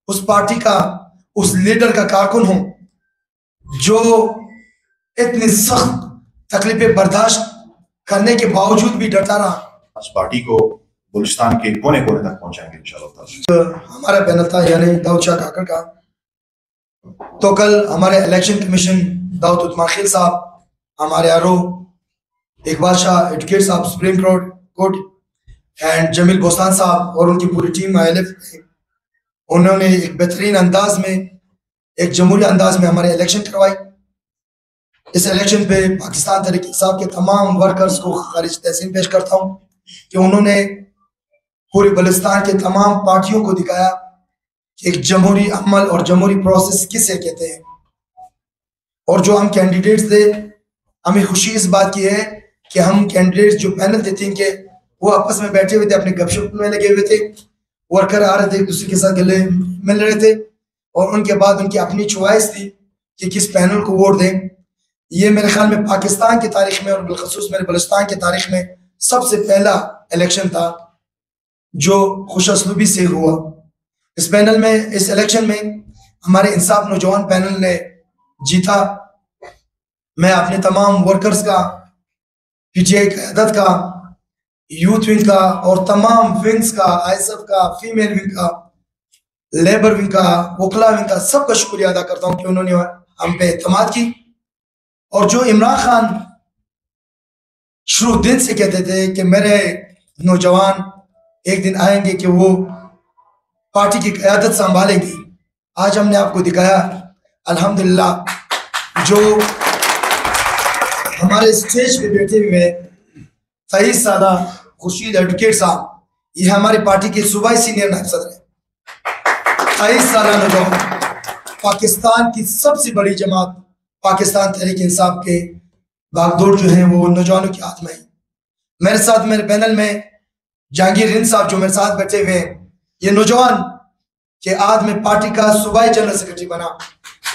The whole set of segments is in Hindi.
उस पार्टी का, उस लीडर का कारकुन हूं जो इतनी सख्त तकलीफें बर्दाश्त करने के बावजूद भी डटा रहा। इस पार्टी को बलूचिस्तान के कोने कोने तक पहुंचाएंगे इंशाल्लाह। हमारा पैनल था यानी दाऊद शाह काकर का, तो कल हमारे इलेक्शन कमीशन दाऊद उस्मान खिल साहब, हमारे आरओ इकबाल शाह एडवोकेट साहब supreme court and Jameel Bostan साहब और उनकी पूरी टीम ILF, उन्होंने एक बेहतरीन अंदाज में, एक जमहूरी अंदाज में हमारे इलेक्शन करवाई। इस इलेक्शन पे पाकिस्तान तहरीक इंसाफ के तमाम वर्कर्स को खारिज तहसीन पेश करता हूँ कि उन्होंने पूरे बलूचिस्तान के तमाम पार्टियों को दिखाया कि एक जमहूरी अमल और जमहूरी प्रोसेस किसे कहते हैं। और जो हम कैंडिडेट्स थे, हमें खुशी इस बात की है कि हम कैंडिडेट्स जो पैनल थे तीन के, वो आपस में बैठे हुए थे, अपने गपशप में लगे हुए थे, वर्कर आ रहे थे, एक दूसरे के साथ गले मिल रहे थे और उनके बाद उनकी अपनी चॉइस थी कि किस पैनल को वोट दें। ये मेरे ख्याल में पाकिस्तान की तारीख में और बिलखसूस मेरे बलूचिस्तान की तारीख में सबसे पहला इलेक्शन था जो खुशअस्लूबी से हुआ। इस पैनल में, इस इलेक्शन में हमारे इंसाफ नौजवान पैनल ने जीता। मैं अपने तमाम वर्कर्स का, PTI क़यादत का, यूथ विंग का और तमाम विंग्स का, ISF का, फीमेल विंग का, लेबर विंग का, वकला विंग का, सबका शुक्रिया अदा करता हूँ कि उन्होंने हम पे एतमाद की। और जो इमरान खान शुरू दिन से कहते थे कि मेरे नौजवान एक दिन आएंगे कि वो पार्टी की क़यादत संभालेंगी, आज हमने आपको दिखाया अल्हम्दुलिल्लाह। जो हमारे स्टेज पे बैठे हुए फैज सादा खुर्शीद एडवोकेट साहब, ये हमारी पार्टी के सूबाई सीनियर नायब सदर हैं। 23 साल नौजवान, पाकिस्तान की सबसे बड़ी जमात पाकिस्तान तहरीक इंसाफ के बागडोर जो है वो नौजवानों के हाथ में है। मेरे साथ मेरे पैनल में जहांगीर हिंद साहब जो मेरे साथ बैठे हुए हैं, ये नौजवान के आज में पार्टी का सूबाई जनरल सेक्रेटरी बना।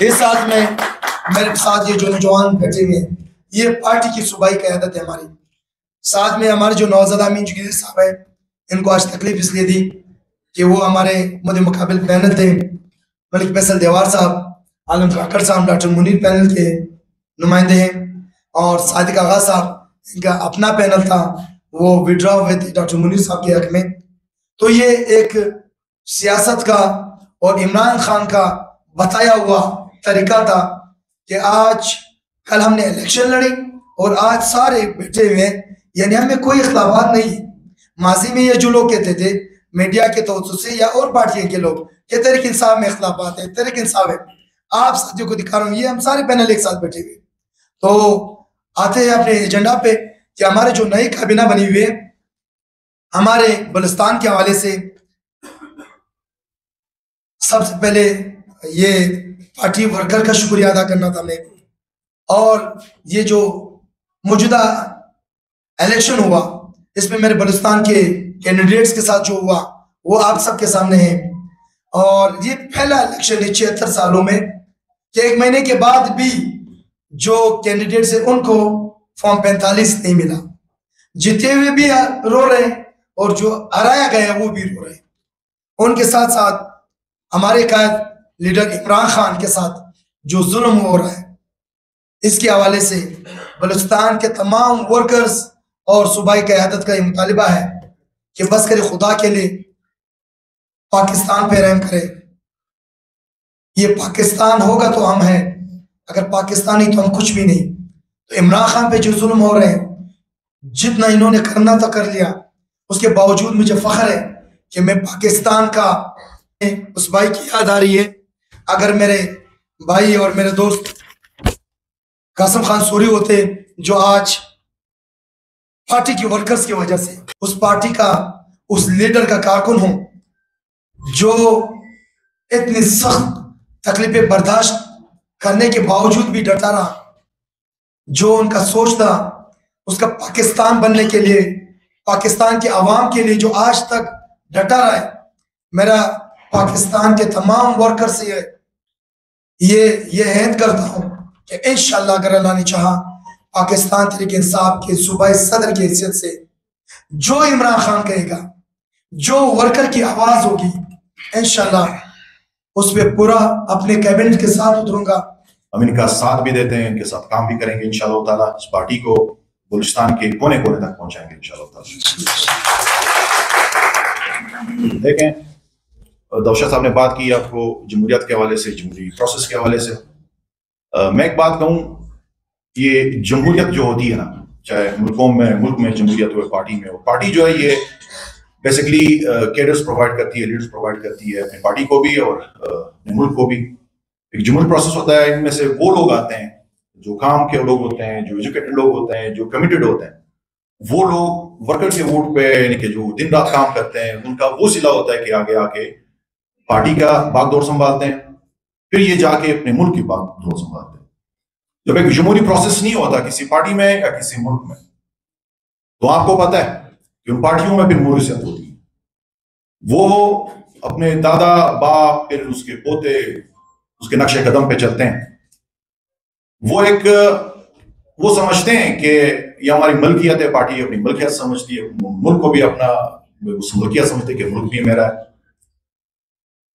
इस साथ में मेरे साथ ये जो नौजवान बैठे हुए हैं, ये पार्टी की सूबाई क़यादत है हमारी। साथ में हमारे जो नौज़ाद अमीन जुगीर साहब है, इनको आज तकलीफ इसलिए दी कि वो हमारे मुद्दे मुकाबिल पैनल थे। मलिक फैसल देवार साहब, आलम काकर साहब डॉक्टर मुनीर पैनल के नुमाइंदे हैं और सादिक आगा साहब, इनका अपना पैनल था, वो विड्रॉ हुए थे डॉक्टर मुनीर साहब के हक में। तो ये एक सियासत का और इमरान खान का बताया हुआ तरीका था कि आज कल हमने इलेक्शन लड़ी और आज सारे बैठे हुए हैं, यानी हमें कोई इख्लाफात नहीं है। माजी में ये जो लोग कहते थे मीडिया के तवज्जो से या और पार्टियों के लोग कि तहरीक इंसाफ में इख्लाफात है, तहरीक इंसाफ है, आप साथियों को दिखा रहा हूँ, ये हम सारे पैनल एक साथ बैठे हुए। तो आते हैं अपने एजेंडा पे कि हमारे जो नई काबीना बनी हुई है, हमारे बलूचिस्तान के हवाले से सबसे पहले ये पार्टी वर्कर का शुक्रिया अदा करना था हमें। और ये जो मौजूदा इलेक्शन हुआ, इसमें मेरे बलूचिस्तान के कैंडिडेट्स के साथ जो हुआ वो आप सबके सामने है। और ये पहला इलेक्शन है 76 सालों में कि 1 महीने के बाद भी जो कैंडिडेट्स है उनको फॉर्म 45 नहीं मिला। जीते हुए भी रो रहे हैं और जो हराया गया वो भी रो रहे हैं। उनके साथ साथ हमारे कायद लीडर इमरान खान के साथ जो जुल्म हो रहा है, इसके हवाले से बलूचिस्तान के तमाम वर्कर्स और सूबाई क़यादत का ये मुतालिबा है कि बस करे, खुदा के लिए पाकिस्तान पे रहम करे। ये पाकिस्तान होगा तो हम हैं, अगर पाकिस्तान नहीं तो हम कुछ भी नहीं। तो इमरान खान पे जो जुल्म हो रहे हैं, जितना इन्होंने करना था कर लिया, उसके बावजूद मुझे फख्र है कि मैं पाकिस्तान का, उस भाई की याद आ रही है। अगर मेरे भाई और मेरे दोस्त कासिम खान सूरी होते जो आज पार्टी की वर्कर्स की वजह से, उस पार्टी का, उस लीडर का कारकुन हूं जो इतनी सख्त तकलीफें बर्दाश्त करने के बावजूद भी डटा रहा। जो उनका सोच था उसका पाकिस्तान बनने के लिए, पाकिस्तान के अवाम के लिए जो आज तक डटा रहा है, मेरा पाकिस्तान के तमाम वर्कर से ये हैद करता हूं कि इंशाअल्लाह अगर अल्लाह ने चाहा, पाकिस्तान तहरीक इंसाफ के सूबाई सदर की हैसियत से जो इमरान खान कहेगा, जो वर्कर की आवाज होगी, इंशाअल्लाह उस पर पूरा अपने कैबिनेट के साथ उतरूंगा। हम इनका साथ भी देते हैं, इनके साथ काम भी करेंगे इंशाअल्लाह ताला। इस पार्टी को बलूचिस्तान के कोने कोने तक पहुंचाएंगे इंशाअल्लाह ताला। देखें, दौशा साहब ने बात की आपको जमहूरियत के हवाले से, जमहूरी प्रोसेस के हवाले से। मैं एक बात कहूं, ये जमहूरियत जो होती है ना, चाहे मुल्क में जमहूरियत हो, पार्टी में हो, पार्टी जो है ये बेसिकली कैडर्स प्रोवाइड करती है, लीडर्स प्रोवाइड करती है अपनी पार्टी को भी और अपने मुल्क को भी। एक जमहूरी प्रोसेस होता है, इनमें से वो लोग आते हैं जो काम के लोग होते हैं, जो एजुकेटेड लोग होते हैं, जो कमिटेड होते हैं। वो लोग वर्कर के वोट पे, यानी कि जो दिन रात काम करते हैं, उनका वो सिला होता है कि आगे आके पार्टी का बागडोर संभालते हैं, फिर ये जाके अपने मुल्क की बागडोर संभालते हैं। जब एक जमहूरी प्रोसेस नहीं होता किसी पार्टी में या किसी मुल्क में, तो आपको पता है कि उन पार्टियों में फिर मुरीसियत होती है। वो अपने दादा बाप, फिर उसके पोते उसके नक्शे कदम पे चलते हैं। वो समझते हैं कि ये हमारी मलकियत है, पार्टी अपनी मलकियत समझती है, मुल्क को भी अपना उस मलकियत समझते कि मुल्क भी मेरा है।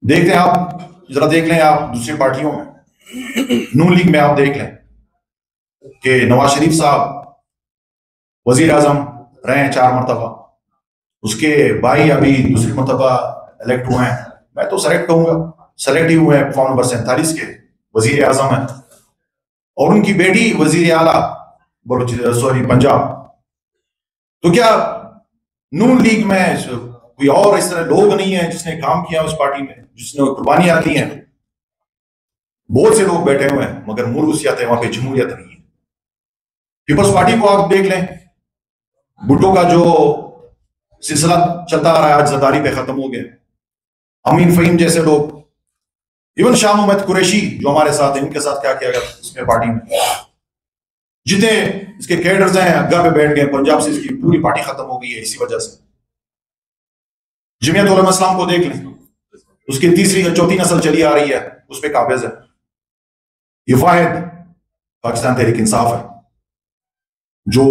देखते हैं आप, जरा देख लें आप दूसरी पार्टियों में, नून लीग में आप देख लें कि नवाज शरीफ साहब वजीर आजम रहे हैं 4 मरतबा, उसके भाई अभी दूसरी मरतबा इलेक्ट हुए हैं। मैं तो सेलेक्ट कहूंगा, सेलेक्ट ही हुए हैं, फॉर्म नंबर 47 के वजीर आजम है, और उनकी बेटी वजीर आला पंजाब। तो क्या नून लीग में कोई और इस तरह लोग नहीं है जिसने काम किया उस पार्टी में, जिसने कुर्बानियां दी हैं? बहुत से लोग बैठे हुए हैं, मगर मुल्कियत है वहां पे, जमहूरियत नहीं है। पीपल्स पार्टी को आप देख लें, भुट्टो का जो सिलसिला चलता आ रहा है आज जरदारी पे खत्म हो गया। अमीन फहीम जैसे लोग, इवन शाह मोहम्मद कुरैशी जो हमारे साथ हैं, इनके साथ क्या किया गया इसमें पार्टी में? जितने इसके कैडर्स हैं अग्गा पे बैठ गए, पंजाब से इसकी पूरी पार्टी खत्म हो गई है इसी वजह से। जमीयत उलमा इस्लाम को देख लें, उसकी तीसरी या चौथी नस्ल चली आ रही है, उस पर काबिज है। ये वाहिद पाकिस्तान तहरीक इंसाफ है, जो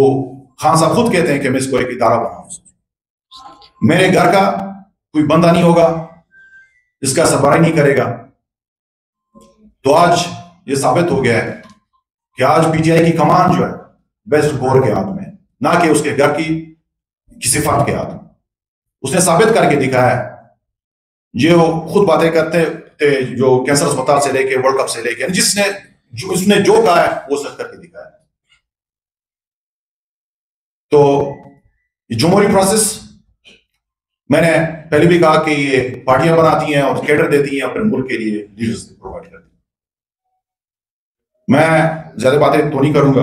खान साहब खुद कहते हैं कि मैं इसको एक इदारा बनाऊं, मेरे घर का कोई बंदा नहीं होगा इसका सरबराही नहीं करेगा। तो आज ये साबित हो गया है कि आज पीटीआई की कमान जो है बेस्ट गोर के हाथ में, ना कि उसके घर की किसी फर्द के हाथ में। उसने साबित करके दिखाया है। जो खुद बातें करते थे, जो कैंसर अस्पताल से लेके वर्ल्ड कप से लेके, उसने जो कहा है वो सच करके दिखाया है। तो जमहूरी प्रोसेस, मैंने पहले भी कहा कि ये पार्टियां बनाती हैं और कैडर देती हैं अपने मुल्क के लिए, लीडर्स प्रोवाइड करती हैं। मैं ज्यादा बातें तो नहीं करूंगा।